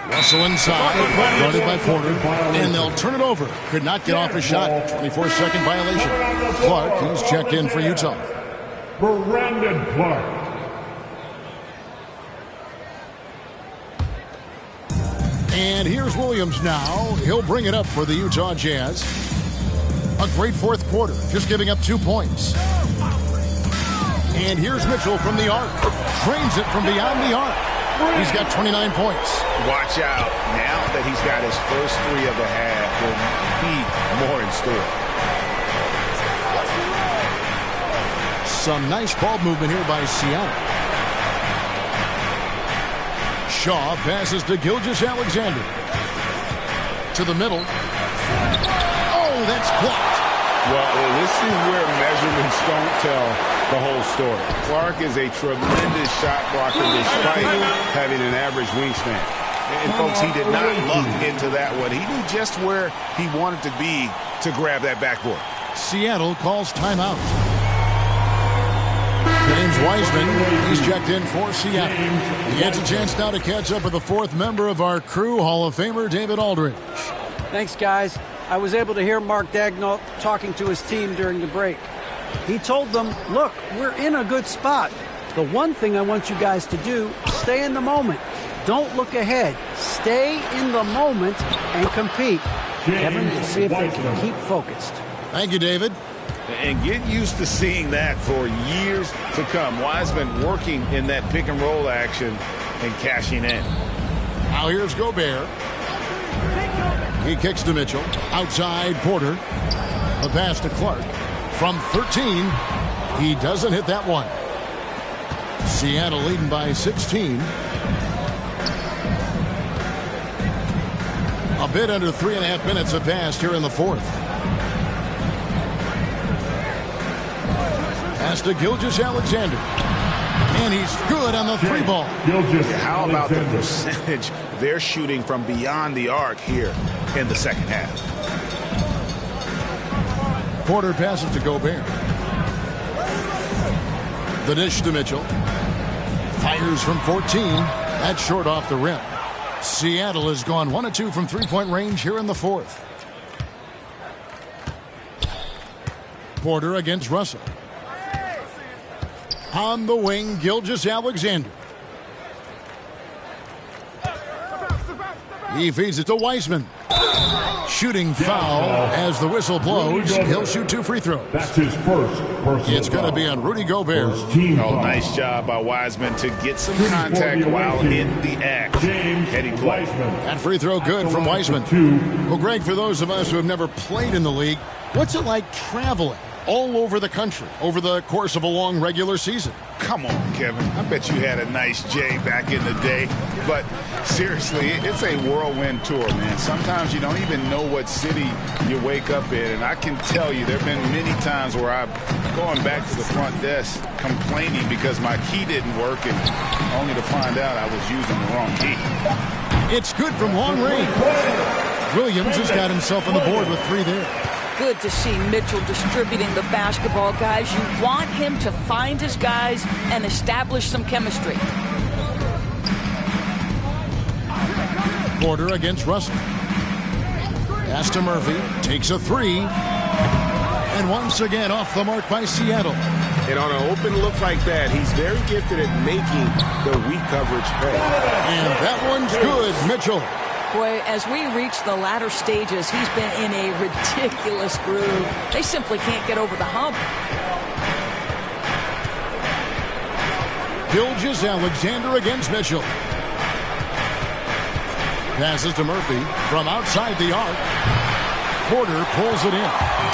Russell inside, guarded by Porter, and they'll turn it over. Could not get off a shot. 24-second violation. Clark, he's checked in for Utah. Brandon Clark. And here's Williams now. He'll bring it up for the Utah Jazz. A great fourth quarter, just giving up 2 points. And here's Mitchell from the arc. Trains it from beyond the arc. He's got 29 points. Watch out. Now that he's got his first 3 of the half, there'll be more in store. Some nice ball movement here by Seattle. Shaw passes to Gilgeous-Alexander. To the middle. Oh, that's blocked. Well, this is where measurements don't tell the whole story. Clark is a tremendous shot blocker despite having an average wingspan. And folks, he did not luck into that one. He knew just where he wanted to be to grab that backboard. Seattle calls timeout. James Wiseman, he's checked in for Seattle. He gets a chance now to catch up with the 4th member of our crew, Hall of Famer David Aldridge. Thanks, guys. I was able to hear Mark Daigneault talking to his team during the break. He told them, look, we're in a good spot. The one thing I want you guys to do, stay in the moment. Don't look ahead. Stay in the moment and compete. Kevin, we'll see if they can keep focused. Thank you, David. And get used to seeing that for years to come. Wiseman working in that pick and roll action and cashing in. Now here's Gobert. He kicks to Mitchell. Outside Porter. A pass to Clark. From 13, he doesn't hit that one. Seattle leading by 16. A bit under 3.5 minutes have passed here in the 4th. Pass to Gilgeous-Alexander. And he's good on the 3 ball. How about the percentage they're shooting from beyond the arc here in the second half? Porter passes to Gobert. The dish to Mitchell. Fires from 14. That's short off the rim. Seattle has gone 1 of 2 from 3-point range here in the 4th. Porter against Russell. On the wing, Gilgeous-Alexander. He feeds it to Wiseman. Shooting foul as the whistle blows. He'll shoot 2 free throws. That's his first personal It's going to be on Rudy Gobert. Oh, nice job by Wiseman to get some contact while in the act. Heady play. That free throw good from Wiseman. Well, Greg, for those of us who have never played in the league, what's it like traveling all over the country over the course of a long regular season? Come on, Kevin. I bet you had a nice J back in the day. But seriously, it's a whirlwind tour, man. Sometimes you don't even know what city you wake up in. And I can tell you there have been many times where I'm going back to the front desk complaining because my key didn't work, and only to find out I was using the wrong key. It's good from long range. Williams has got himself on the board with 3 there. Good to see Mitchell distributing the basketball, guys. You want him to find his guys and establish some chemistry. Porter against Russell. Pass to Murphy. Takes a three. And once again off the mark by Seattle. And on an open look like that, he's very gifted at making the weak coverage pay. And that one's good, Mitchell. Boy, as we reach the latter stages, he's been in a ridiculous groove. They simply can't get over the hump. Gilgeous-Alexander against Mitchell. Passes to Murphy from outside the arc. Porter pulls it in.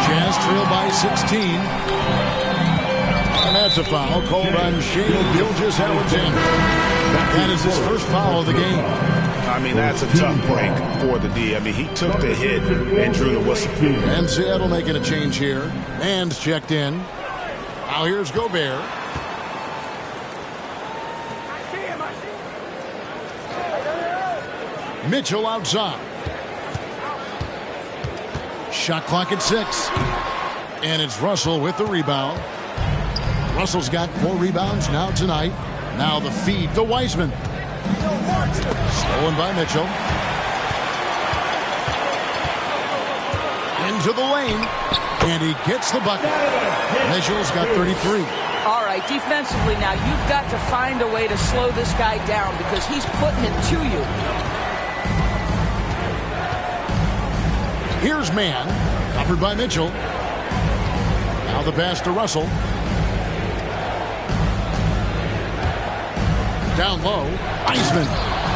Jazz trail by 16. And that's a foul called on Shane Gilgeous-Alexander. That is his first foul of the game. I mean, that's a tough break for the D. I mean, he took the hit and drew the whistle. And Seattle making a change here. And checked in. Now here's Gobert. Mitchell outside. Shot clock at 6. And it's Russell with the rebound. Russell's got 4 rebounds now tonight. Now the feed to Wiseman. Stolen by Mitchell. Into the lane. And he gets the bucket. Mitchell's got 33. All right, defensively now, you've got to find a way to slow this guy down because he's putting it to you. Here's man, covered by Mitchell. Now the pass to Russell. Down low, Wiseman.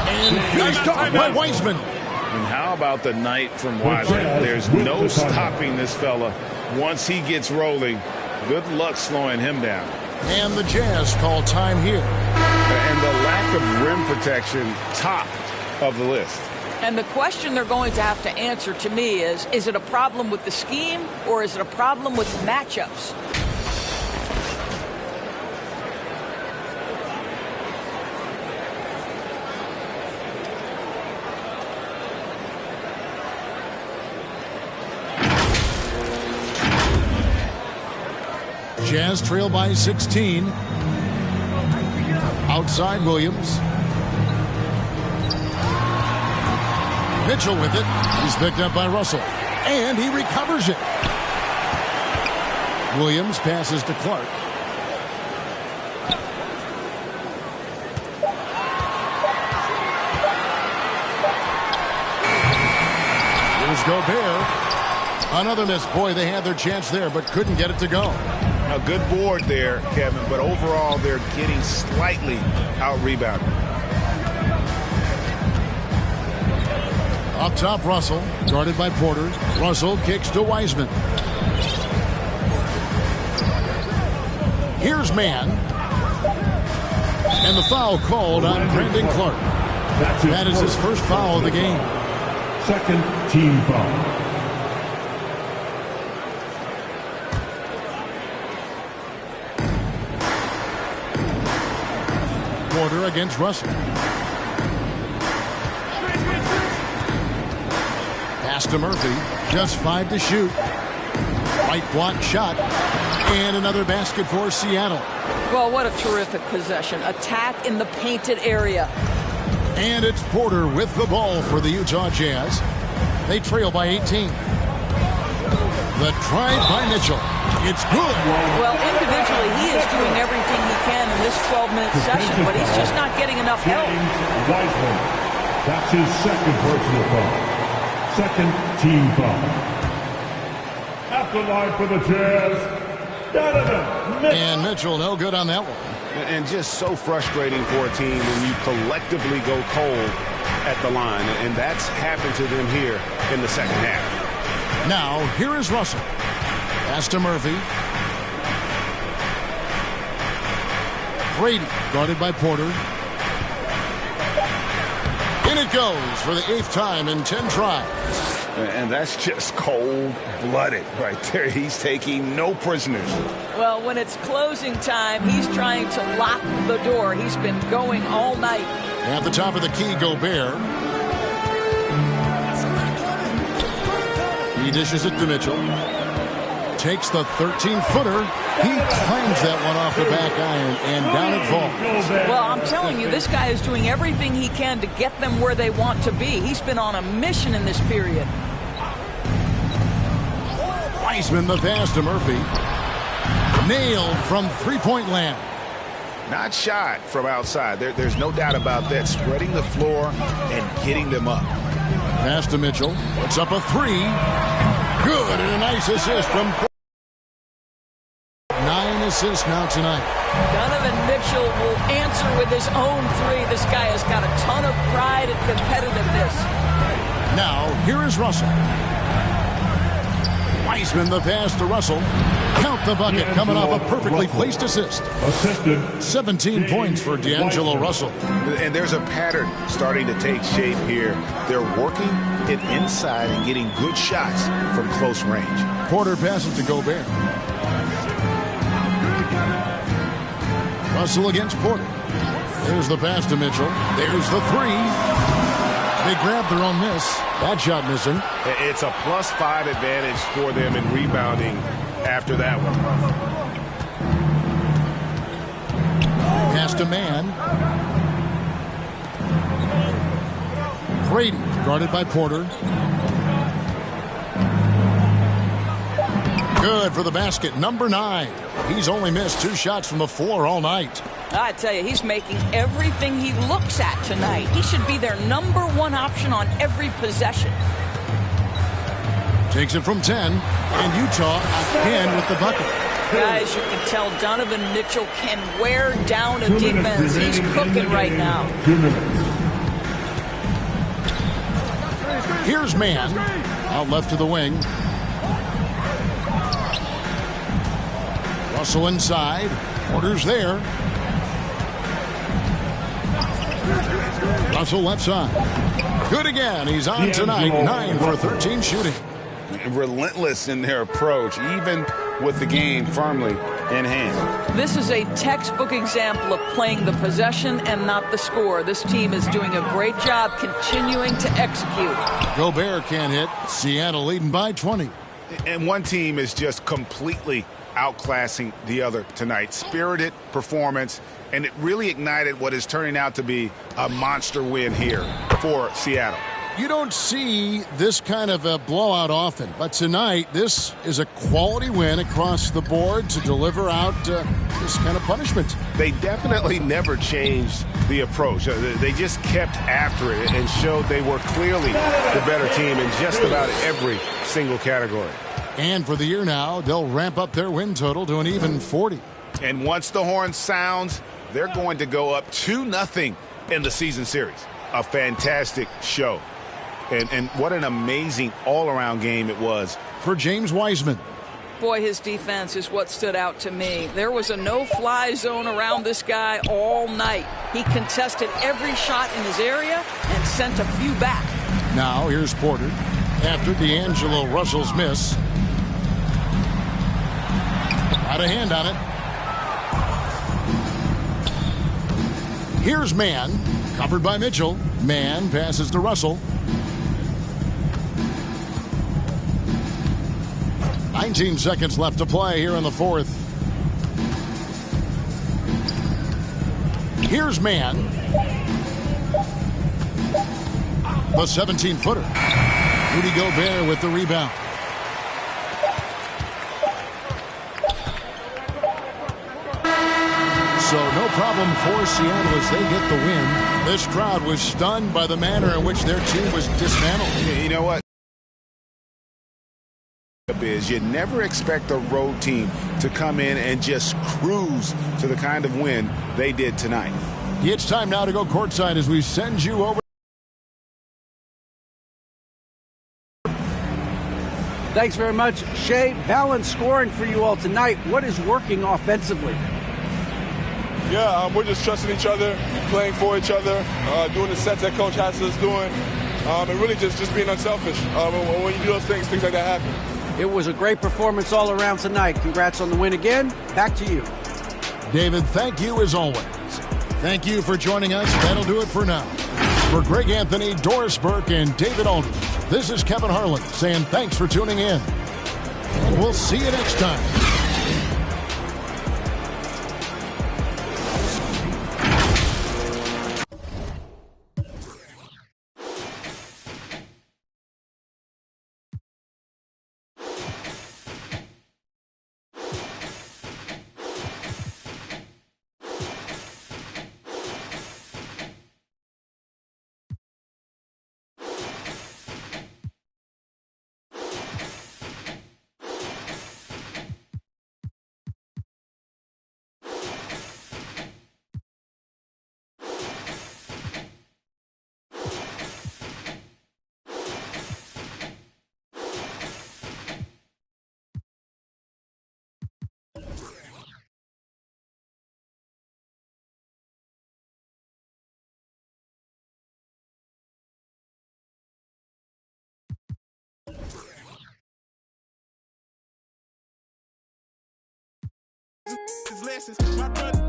And finished off by Wiseman. And how about the night from Wiseman? There's no stopping this fella once he gets rolling. Good luck slowing him down. And the Jazz call time here. And the lack of rim protection, top of the list. And the question they're going to have to answer to me is it a problem with the scheme or is it a problem with matchups? Jazz trail by 16. Outside Williams. Mitchell with it. He's picked up by Russell. And he recovers it. Williams passes to Clark. Here's Gobert. Another miss. Boy, they had their chance there, but couldn't get it to go. A good board there, Kevin, but overall they're getting slightly out-rebounded. Up top, Russell, guarded by Porter. Russell kicks to Wiseman. Here's man. And the foul called on Brandon Clark. That is his first foul of the game. Second team foul. Porter against Russell. Pass to Murphy. Just 5 to shoot. Right block shot. And another basket for Seattle. Well, what a terrific possession. Attack in the painted area. And it's Porter with the ball for the Utah Jazz. They trail by 18. The drive by Mitchell. It's good. Well, individually, he is doing everything he can in this 12-minute session, but he's just not getting enough help. Wiseman. That's his second personal foul. Second team foul. At the line for the Jazz, Donovan Mitchell. And Mitchell, no good on that one. And just so frustrating for a team when you collectively go cold at the line. And that's happened to them here in the second half. Now, here is Russell. Pass to Murphy. Brady, guarded by Porter. In it goes for the 8th time in 10 tries. And that's just cold-blooded right there. He's taking no prisoners. Well, when it's closing time, he's trying to lock the door. He's been going all night. At the top of the key, Gobert. He dishes it to Mitchell. Takes the 13-footer. He climbs that one off the back iron, and down it falls. Well, I'm telling you, this guy is doing everything he can to get them where they want to be. He's been on a mission in this period. Wiseman, the pass to Murphy. Nailed from three-point land. Not shot from outside. There's no doubt about that. Spreading the floor and getting them up. Pass to Mitchell. Puts up a three. Good, and a nice assist from 9 assists now tonight. Donovan Mitchell will answer with his own three. This guy has got a ton of pride and competitiveness. Now, here is Russell. Wiseman, the pass to Russell. Count the bucket, coming off a perfectly placed assist. 17 points for D'Angelo Russell. And there's a pattern starting to take shape here. They're working it inside and getting good shots from close range. Porter passes to Gobert. Russell against Porter. There's the pass to Mitchell. There's the three. They grab their own miss. That shot missing. It's a +5 advantage for them in rebounding after that one. Pass to Mann. Brady guarded by Porter. Good for the basket. Number 9. He's only missed 2 shots from the floor all night. I tell you, he's making everything he looks at tonight. He should be their #1 option on every possession. Takes it from 10, and Utah again with the bucket. Guys, you can tell Donovan Mitchell can wear down a defense. He's cooking right now. Here's Mann, out left to the wing. Russell inside. Porter's there. Russell left side. Good again. He's on tonight. 9 for 13 shooting. Relentless in their approach, even with the game firmly in hand. This is a textbook example of playing the possession and not the score. This team is doing a great job continuing to execute. Gobert can't hit. Seattle leading by 20. And one team is just completely outclassing the other tonight. Spirited performance, and it really ignited what is turning out to be a monster win here for Seattle. You don't see this kind of a blowout often, but tonight this is a quality win across the board to deliver out this kind of punishment. They definitely never changed the approach. They just kept after it and showed they were clearly the better team in just about every single category. And for the year now, they'll ramp up their win total to an even 40. And once the horn sounds, they're going to go up 2-0 in the season series. A fantastic show. And what an amazing all-around game it was. For James Wiseman. Boy, his defense is what stood out to me. There was a no-fly zone around this guy all night. He contested every shot in his area and sent a few back. Now here's Porter after D'Angelo Russell's miss. Got a hand on it. Here's Mann, covered by Mitchell. Mann passes to Russell. 19 seconds left to play here in the fourth. Here's Mann. The 17-footer. Rudy Gobert with the rebound. So no problem for Seattle as they get the win. This crowd was stunned by the manner in which their team was dismantled. You know what? Is you never expect a road team to come in and just cruise to the kind of win they did tonight. It's time now to go courtside as we send you over. Thanks very much, Shea. Balanced scoring for you all tonight. What is working offensively? Yeah, we're just trusting each other, playing for each other, doing the sets that Coach has us doing, and really just being unselfish. When you do those things like that happen. It was a great performance all around tonight. Congrats on the win again. Back to you. David, thank you as always. Thank you for joining us. That'll do it for now. For Greg Anthony, Doris Burke, and David Aldridge, this is Kevin Harlan saying thanks for tuning in. And we'll see you next time. lessons. My brother